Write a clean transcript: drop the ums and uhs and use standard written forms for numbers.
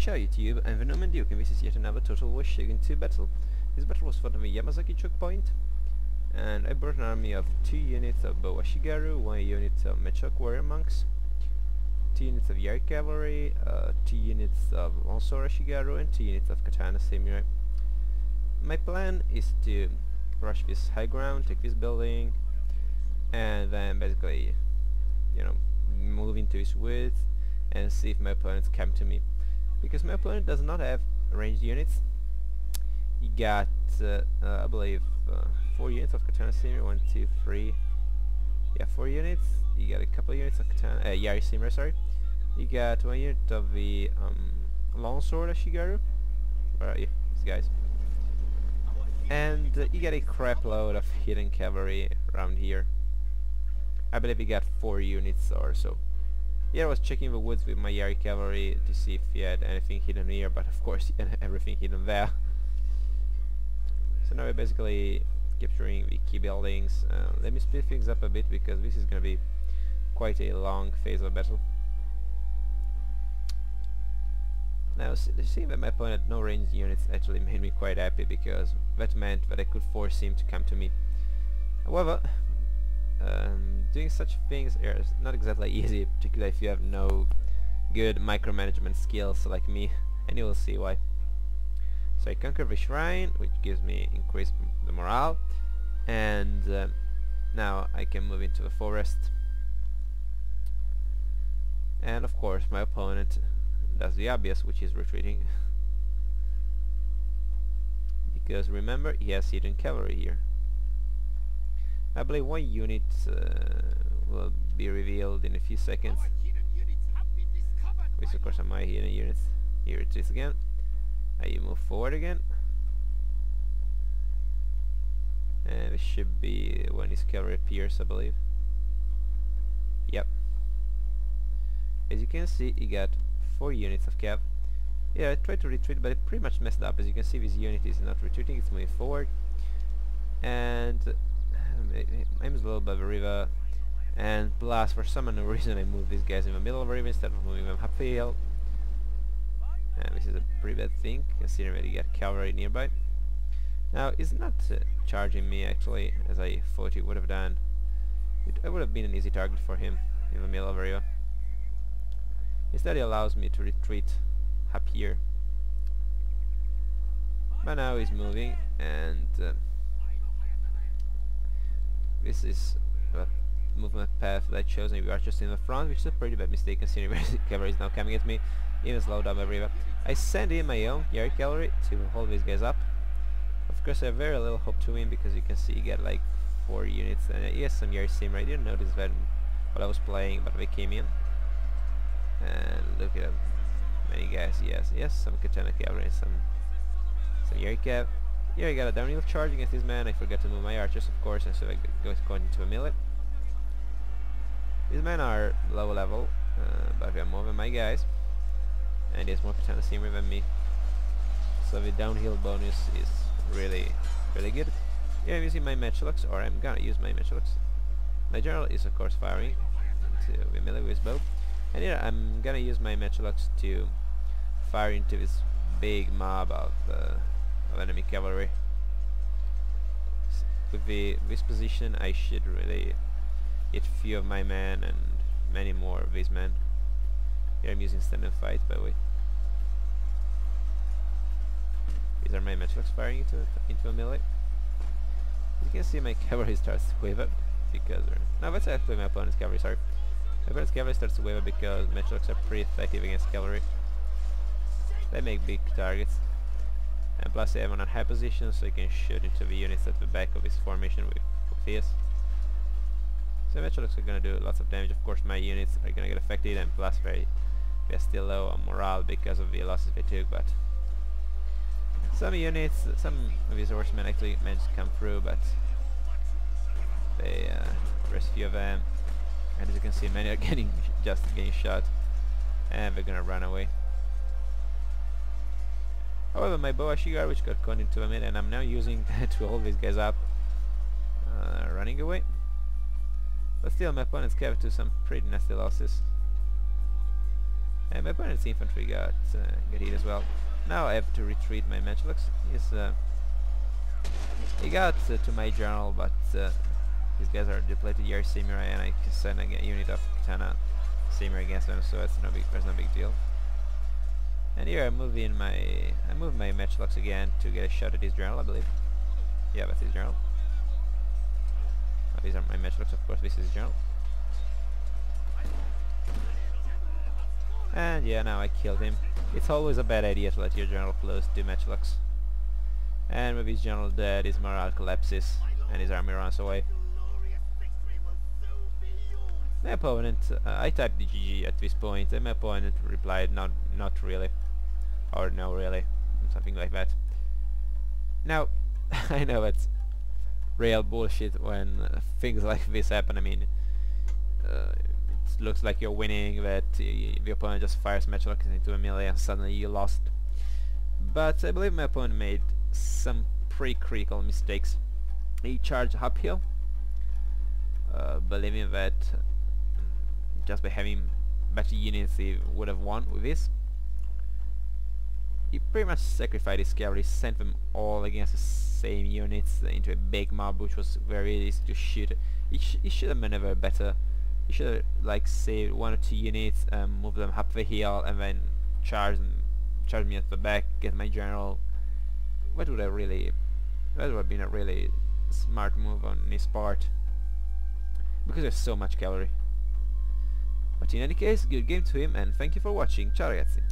Ciao YouTube, I'm Venom and Duke and this is yet another Total War Shogun 2 battle. This battle was fought on the Yamazaki choke point, and I brought an army of 2 units of Bow Ashigaru, 1 unit of Mechok warrior monks, 2 units of Yari cavalry, 2 units of Lonsor Ashigaru and 2 units of Katana samurai. My plan is to rush this high ground, take this building, and then basically, move into his woods and see if my opponents come to me. Because my opponent does not have ranged units. He got, I believe, 4 units of Katana Samurai, 1, 2, 3. Yeah, 4 units. He got a couple of units of Katana, Yari Samurai, sorry. He got 1 unit of the Long Sword Ashigaru. Where are you? These guys. And he got a crap load of hidden cavalry around here. I believe he got 4 units or so. Yeah, I was checking the woods with my Yari cavalry to see if he had anything hidden here, but of course he had everything hidden there. So now we're basically capturing the key buildings. Let me speed things up a bit because this is going to be quite a long phase of battle. Now seeing that my opponent had no ranged units actually made me quite happy, because that meant that I could force him to come to me. However, doing such things is not exactly easy, particularly if you have no good micromanagement skills like me, and you will see why. So I conquer the shrine, which gives me increased the morale, and now I can move into the forest. And of course my opponent does the obvious, which is retreating. Because remember, he has hidden cavalry here. I believe 1 unit will be revealed in a few seconds, which of course are my hidden units. Here it is again. I move forward again, and it should be when his cavalry appears, I believe. Yep. As you can see, he got 4 units of cav. Yeah, I tried to retreat, but it pretty much messed up. As you can see, this unit is not retreating, it's moving forward. And I'm a little bit of a river, and plus for some unknown reason I moved these guys in the middle of the river instead of moving them uphill. And this is a pretty bad thing, considering that he got cavalry nearby. Now he's not charging me actually, as I thought he would have done. It would have been an easy target for him in the middle of the river. Instead he allows me to retreat up here. But now he's moving, and this is the movement path that I chose, and we are just in the front, which is a pretty bad mistake considering the cavalry is now coming at me. Even slow down the river. I send in my own Yari cavalry to hold these guys up. Of course I have very little hope to win, because you can see you get like 4 units, and he has some Yari samurai. I didn't notice that while I was playing, but they came in. And look at many guys. Yes, some Katana cavalry and some Yari cav. Here I got a downhill charge against this man. I forgot to move my archers, of course, and so I going into a melee. These men are low level, but we are moving my guys, and he has more Katana samurai than me, so the downhill bonus is really good. Here I'm using my matchlocks, or I'm gonna use my matchlocks. My general is of course firing into the melee with his bow, and here I'm gonna use my matchlocks to fire into this big mob of enemy cavalry. With this position I should really hit few of my men and many more of these men. Here I'm using stand and fight, by the way. These are my matchlocks firing into a melee. As you can see, my cavalry starts to waver because no, that's actually my opponent's cavalry, sorry. My opponent's cavalry starts to waver because matchlocks are pretty effective against cavalry. They make big targets. And plus I have on a high position, so I can shoot into the units at the back of his formation with his. So matchlocks are gonna do lots of damage. Of course my units are gonna get affected, and plus they're still low on morale because of the losses they took, but some units, some of these horsemen actually managed to come through, but they there's few of them, and as you can see many are just getting shot, and they're gonna run away. However, my Bow Ashigaru, which got caught into a mid, and I'm now using to hold these guys up, running away. But still, my opponent's cav to some pretty nasty losses. And my opponent's infantry got hit as well. Now I have to retreat my matchlocks. He got to my general, but these guys are depleted Yari Samurai, and I can send a unit of Katana Samurai against them, so that's no big deal. And here I move my matchlocks again to get a shot at his general, I believe. Yeah, that's his general. Oh, these are my matchlocks, of course. This is his general. And yeah, now I killed him. It's always a bad idea to let your general close to matchlocks. And with his general dead, his morale collapses, and his army runs away. My opponent, I typed the GG at this point, and my opponent replied, not really, or no really, something like that. Now, I know it's real bullshit when things like this happen. I mean, it looks like you're winning, that the opponent just fires matchlocks into a melee and suddenly you lost. But I believe my opponent made some pretty critical mistakes. He charged uphill, believing that just by having better units he would have won with this. He pretty much sacrificed his cavalry, sent them all against the same units into a big mob, which was very easy to shoot. He should have maneuvered better. He should have like saved 1 or 2 units, move them up the hill, and then charge me at the back, get my general. That would have been a really smart move on his part, because there's so much cavalry. But in any case, good game to him, and thank you for watching. Ciao ragazzi!